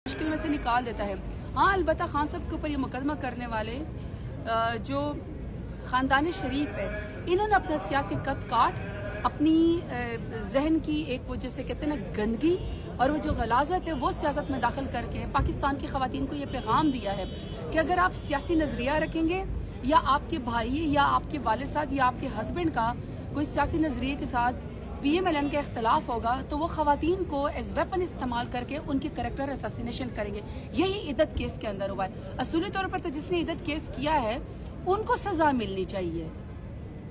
मुश्किल में से निकाल देता है। हाँ, अलबत्ता खान साहब के ऊपर ये मुकदमा करने वाले जो ख़ानदान शरीफ है, इन्होंने अपना सियासी कद काट, अपनी जहन की एक वो जैसे कहते हैं ना गंदगी और वो जो गलाजत है वो सियासत में दाखिल करके पाकिस्तान की ख़वातीन को ये पैगाम दिया है कि अगर आप सियासी नज़रिया रखेंगे या आपके भाई या आपके वालिद साहब या आपके हस्बैंड का कोई सियासी नज़रिए के साथ PMLN का इख्तलाफ होगा तो वो ख़वातीन को एज वेपन इस्तेमाल करके उनके करेक्टर असैसिनेशन करेंगे। यही इद्दत केस के अंदर हुआ है। असूली तौर पर तो जिसने इद्दत केस किया है उनको सजा मिलनी चाहिए।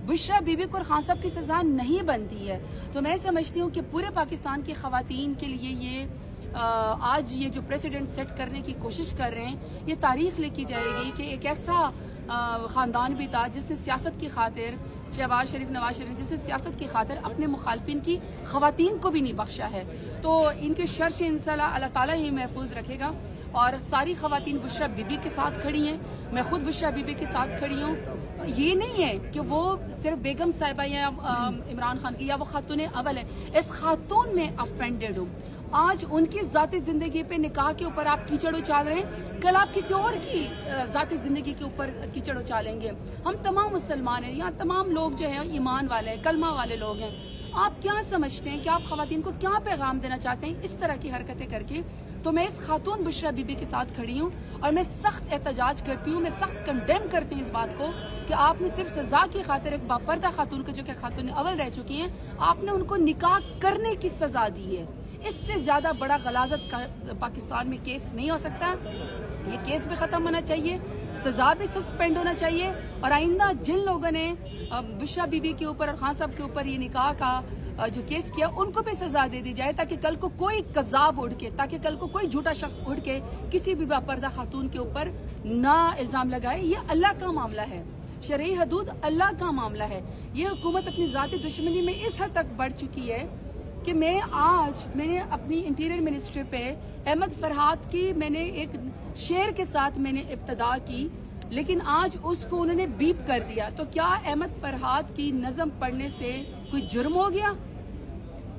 बुशरा बीबी को और खान साहब की सजा नहीं बनती है। तो मैं समझती हूँ कि पूरे पाकिस्तान की ख़वातीन के लिए ये आज ये जो प्रेसिडेंट सेट करने की कोशिश कर रहे हैं, ये तारीख लिखी जाएगी कि एक ऐसा ख़ानदान भी था जिसने सियासत की खातिर शहबाज शरीफ नवाज शरीफ जिसने सियासत की खातिर अपने मुखालफिन की ख़वातीन को भी नहीं बख्शा है। तो इनके शर से इंशाअल्लाह अल्लाह ताला ही महफूज रखेगा। और सारी ख़वातीन बुशरा बीबी के साथ खड़ी हैं, मैं खुद बुशरा बीबी के साथ खड़ी हूँ। ये नहीं है कि वो सिर्फ बेगम साहिबा या इमरान खान की या वो खातून अव्वल है, इस खातून में अफेंडेड हूँ। आज उनकी ज़ाती ज़िंदगी पे निकाह के ऊपर आप कीचड़ उछाल रहे हैं, कल आप किसी और की ज़ाती ज़िंदगी के ऊपर कीचड़ उछालेंगे। हम तमाम मुसलमान हैं, यहाँ तमाम लोग जो है ईमान वाले हैं, कलमा वाले लोग हैं। आप क्या समझते हैं कि आप ख़वातीन को क्या पैगाम देना चाहते हैं इस तरह की हरकतें करके? तो मैं इस खातून बुशरा बीबी के साथ खड़ी हूँ और मैं सख्त एहतजाज करती हूँ, मैं सख्त कंडेम करती हूँ इस बात को कि आपने सिर्फ सजा की खातिर एक बापर्दा खातून को जो कि खातून अव्वल रह चुकी हैं, आपने उनको निकाह करने की सजा दी है। इससे ज्यादा बड़ा गलाजत का पाकिस्तान में केस नहीं हो सकता। ये केस भी खत्म होना चाहिए, सजा भी सस्पेंड होना चाहिए और आइंदा जिन लोगों ने बुशरा बीबी के ऊपर और खान साहब के ऊपर ये निकाह का जो केस किया उनको भी सजा दे दी जाए, ताकि कल को कोई कज़ाब उड़ के, ताकि कल को कोई झूठा शख्स उड़ के किसी भी बापर्दा खातून के ऊपर ना इल्जाम लगाए। ये अल्लाह का मामला है, शरई हदूद अल्लाह का मामला है। ये हुकूमत अपनी ज़ाती दुश्मनी में इस हद तक बढ़ चुकी है कि मैंने अपनी इंटीरियर मिनिस्ट्री पे अहमद फरहाद की मैंने एक शेर के साथ मैंने इब्तदा की, लेकिन आज उसको उन्होंने बीप कर दिया। तो क्या अहमद फरहाद की नज़म पढ़ने से कोई जुर्म हो गया?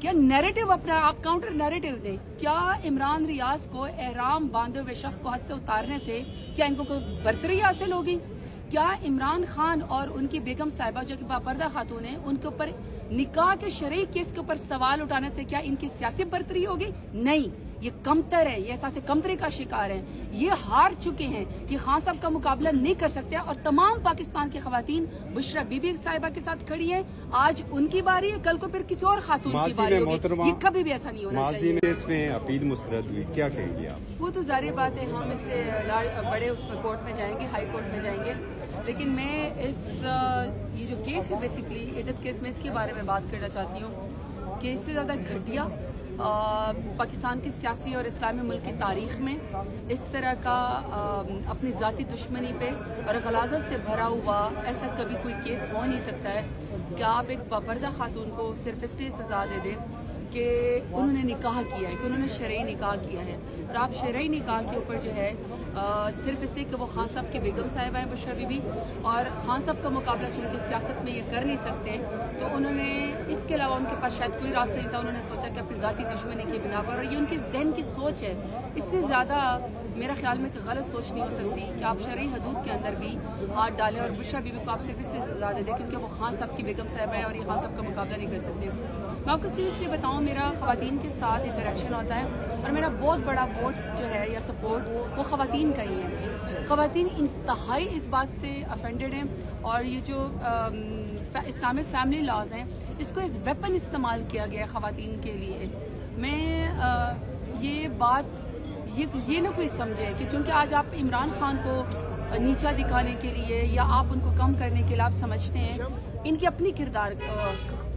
क्या नैरेटिव अपना आप काउंटर नैरेटिव दें? क्या इमरान रियाज को एहराम बांधे हुए शख्स को हद से उतारने से क्या इनको कोई बरतरी हासिल होगी? क्या इमरान खान और उनकी बेगम साहिबा जो कि बापर्दा खातून है, उनके ऊपर निकाह के शरई केस के ऊपर सवाल उठाने से क्या इनकी सियासी बरतरी होगी? नहीं, ये कमतर है, ये एहसास कमतरी का शिकार है, ये हार चुके हैं, ये खान साहब का मुकाबला नहीं कर सकते। और तमाम पाकिस्तान की खवातीन बुशरा बीबी साहिबा के साथ खड़ी है। आज उनकी बारी है, कल को फिर किसी और खातून की बारी होगी। ये कभी भी ऐसा नहीं होना चाहिए। इसमें अपील मुस्तरद हुई, क्या कहेंगे आप? वो तो जाहिर बात है, हम इससे बड़े उसमें कोर्ट में जाएंगे, हाई कोर्ट में जाएंगे। लेकिन मैं ये जो केस है बेसिकली इद्दत केस में, इसके बारे में बात करना चाहती हूँ कि इससे ज़्यादा घटिया पाकिस्तान की सियासी और इस्लामी मुल्क की तारीख में इस तरह का अपनी ज़ाती दुश्मनी पे और गलाजत से भरा हुआ ऐसा कभी कोई केस हो नहीं सकता है कि आप एक बापर्दा खातून को सिर्फ इसलिए सज़ा दे दें कि उन्होंने निकाह किया है, कि उन्होंने शरई निकाह किया है। और आप शरई निकाह के ऊपर जो है सिर्फ इसलिए कि वो खान साहब की बेगम साहिबा है बुशरा बीबी और खान साहब का मुकाबला चूँकि सियासत में ये कर नहीं सकते, तो उन्होंने इसके अलावा उनके पास शायद कोई रास्ता नहीं था। उन्होंने सोचा कि अपनी ज़ाती दुश्मनी की बिना पर, और ये उनके जहन की सोच है, इससे ज़्यादा मेरा ख्याल में कि गलत सोच नहीं हो सकती कि आप शरई हदूद के अंदर भी हाथ डालें और बुशरा बीबी को आप सिर्फ इसलिए सजा दे दें क्योंकि वो खान साहब की बेगम साहिबा है और ये खान साहब का मुकाबला नहीं कर सकते। मैं आपको सीरियसली बताऊँ, मेरा ख़वातीन के साथ इंटरेक्शन होता है और मेरा बहुत बड़ा वोट जो है या सपोर्ट वो ख़वातीन का ही है। ख़वातीन इंतहाई इस बात से अफेंडेड हैं और ये जो इस्लामिक फैमिली लॉज हैं इसको एज वेपन इस्तेमाल किया गया है ख़वातीन के लिए। मैं ये बात ये ना कोई समझे कि चूँकि आज आप इमरान खान को नीचा दिखाने के लिए या आप उनको कम करने के लिए आप समझते हैं, इनके अपनी किरदार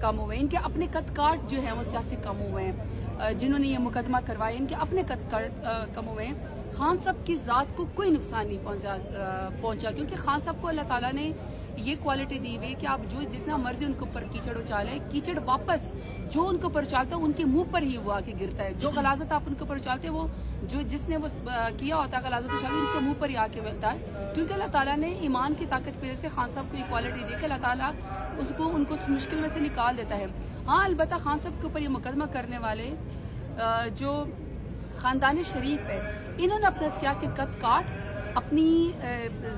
कम हुए, इनके अपने कदकाट जो है वो सियासी कम हुए हैं। जिन्होंने ये मुकदमा करवाया इनके अपने कदकाट कम हुए हैं। खान साहब की ज़ात को कोई नुकसान नहीं पहुंचा क्योंकि खान साहब को अल्लाह ताला ने ये क्वालिटी दी हुई है कि आप जो जितना मर्जी उनके ऊपर कीचड़ उछालें, कीचड़ वापस जो उनके ऊपर उछालता है उनके मुंह पर ही वो आके गिरता है। जो गलाजत आप उनके ऊपर उछालते हैं वो जो जिसने वो किया होता है गलाजत उछाली उनके मुंह पर ही आके मिलता है। क्योंकि अल्लाह ताला ने ईमान की ताकत की वजह से खान साहब को ये क्वालिटी दी कि अल्लाह ताला उनको उस मुश्किल में से निकाल देता है। हाँ, अलबत्ता खान साहब के ऊपर ये मुकदमा करने वाले जो خاندان شریف ہے، انہوں نے اپنا سیاسی قد کاٹ اپنی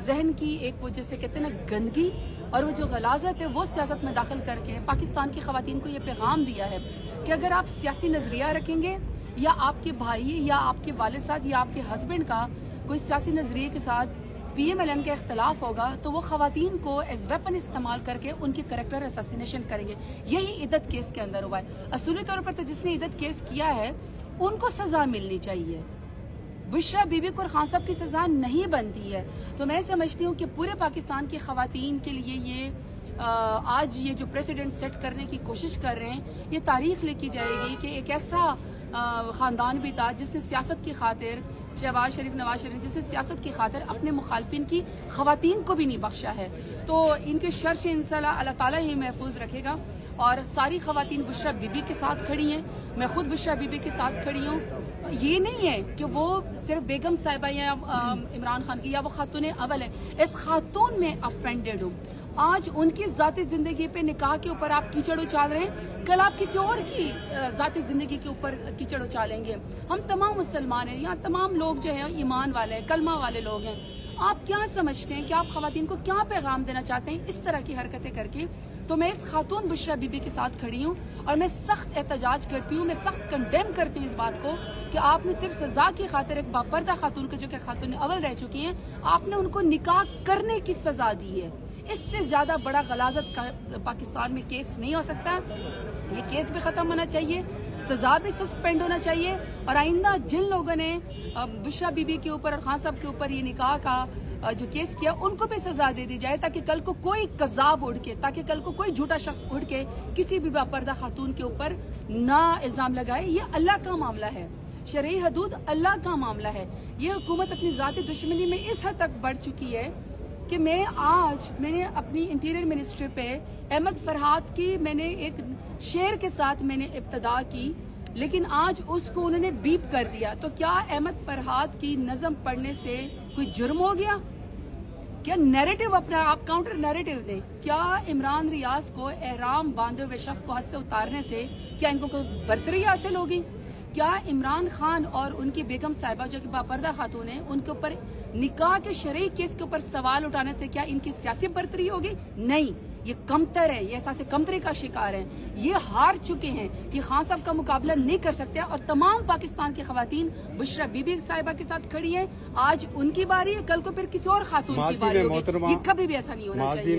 ذہن کی ایک وہ جیسے کہتے ہیں نا گندگی اور وہ جو غلاظت ہے وہ سیاست میں داخل کر کے پاکستان کی خواتین کو یہ پیغام دیا ہے کہ اگر آپ سیاسی نظریہ رکھیں گے یا آپ کے بھائی یا آپ کے والد صاحب یا آپ کے ہسبینڈ کا کوئی سیاسی نظریے کے ساتھ PMLN کا اختلاف ہوگا تو وہ خواتین کو ایز ویپن استعمال کر کے ان کی کریکٹر اساسینیشن کریں گے. یہی عدت کیس کے اندر ہوا ہے. اصولی طور پر تو جس نے عدت کیس کیا ہے ان کو سزا ملنی چاہیے. بشرا بی بی کو اور خان صاحب کی سزا نہیں بنتی ہے. تو میں سمجھتی ہوں کہ پورے پاکستان کی خواتین کے لیے یہ آج یہ جو پریسیڈنٹ سیٹ کرنے کی کوشش کر رہے ہیں یہ تاریخ لکھی جائے گی کہ ایک ایسا خاندان بھی تھا جس نے سیاست کی خاطر شہباز شریف نواز شریف جس نے سیاست کی خاطر اپنے مخالفین کی خواتین کو بھی نہیں بخشا ہے. تو ان کے شر سے انشاءاللہ اللہ تعالیٰ ہی محفوظ رکھے گا. اور ساری خواتین بشرا بی بی کے ساتھ کھڑی ہیں. میں خود بشرا بی بی کے ساتھ کھڑی ہوں. یہ نہیں ہے کہ وہ صرف بیگم صاحبہ یا عمران خان کی یا وہ خاتون اول ہے. اس خاتون میں افینڈیڈ ہوں. آج ان کی ذاتی زندگی پہ نکاح کے اوپر آپ کیچڑ اچال رہے ہیں, کل آپ کسی اور کی ذاتی زندگی کے اوپر کیچڑ اچالیں گے. ہم تمام مسلمان ہیں, یہاں تمام لوگ جو ہیں ایمان والے ہیں, کلمہ والے لوگ ہیں. آپ کیا سمجھتے ہیں کہ آپ خواتین کو کیا پیغام دینا چاہتے ہیں اس طرح کی حرکتیں کر کے؟ تو میں اس خاتون بشرا بی بی کے ساتھ کھڑی ہوں اور میں سخت احتجاج کرتی ہوں, میں سخت کنڈیم کرتی ہوں اس بات کو کہ آپ نے صرف سزا کی خاطر ایک باپردہ خاتون کو جو کہ خاتون اول رہ چکی ہیں, آپ نے ان کو نکاح کرنے کی سزا دی ہے. اس سے زیادہ بڑا غلاظت کا پاکستان میں کیس نہیں ہو سکتا. یہ کیس بھی ختم ہونا چاہیے, سزا بھی سسپینڈ ہونا چاہیے, اور آئندہ جن لوگوں نے بشرا بی بی کے اوپر اور خان صاحب کے اوپر یہ نکاح کا جو کیس کیا ان کو بھی سزا دے دی جائے, تاکہ کل کو کوئی کذاب اڑ کے, تاکہ کل کو کوئی جھوٹا شخص اڑ کے کسی بھی باپردہ خاتون کے اوپر نہ الزام لگائے. یہ اللہ کا معاملہ ہے, شرعی حدود اللہ کا معاملہ ہے. یہ حکومت اپنی ذاتی دشمنی میں اس حد تک بڑھ چکی ہے کہ میں نے اپنی انٹیریئر منسٹری پہ احمد فرحات کی میں نے ایک شعر کے ساتھ میں نے ابتدا کی, لیکن آج اس کو انہوں نے بیپ کر دیا. تو کیا احمد فرحات کی نظم پڑھنے سے کوئی جرم ہو گیا؟ کیا نیریٹو اپنا آپ کاؤنٹر نیریٹو دیں؟ کیا عمران ریاض کو احرام باندھے ہوئے شخص کو حد سے اتارنے سے کیا ان کو کوئی برتری حاصل ہوگی؟ کیا عمران خان اور ان کی بیگم صاحبہ جو کہ باپردہ خاتون ہیں ان کے اوپر نکاح کے شرعی کیس کے اوپر سوال اٹھانے سے کیا ان کی سیاسی برتری ہوگی؟ نہیں, یہ کمتر ہے, یہ احساس کمتری کا شکار ہیں, یہ ہار چکے ہیں, یہ خان صاحب کا مقابلہ نہیں کر سکتے. اور تمام پاکستان کی خواتین بشرا بی بی صاحبہ کے ساتھ کھڑی ہیں. آج ان کی باری ہے, کل کو پھر کسی اور خاتون کی باری ہوگی. یہ کبھی بھی ایسا نہیں ہونا چاہیے.